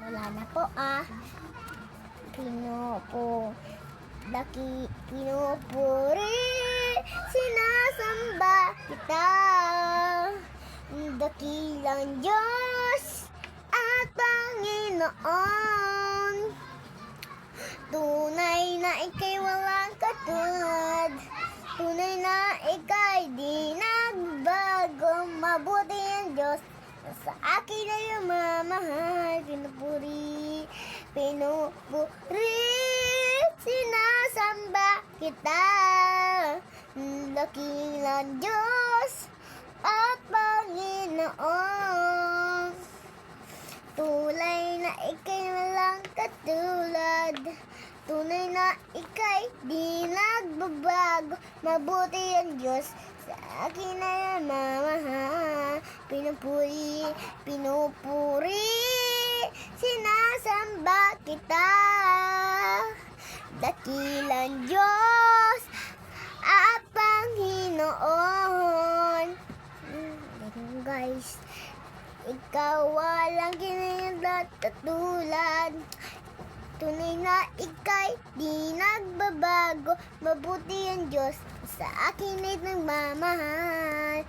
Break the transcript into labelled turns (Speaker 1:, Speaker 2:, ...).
Speaker 1: Wala na po Pinupuri, sinasamba kita. Dakilang Diyos at Panginoon. Tunay na ika'y walang katulad. Tunay na ika'y di nagbago. Mabuti ang Diyos na sa akin ay mamahal. Pinupuri, sinasamba kita. Dakilang Diyos at Panginoon. Tunay na ika'y walang katulad. Tunay na ika'y di nagbabago. Mabuti ang Diyos sa akin ay mamahal. Pinupuri, sinasamba kita. Dakilang Diyos at Panginoon. Ganun guys, ikaw walang kinatulad. Tunay na ika'y di nagbabago. Mabuti ang Diyos sa akin ay nagmamahal.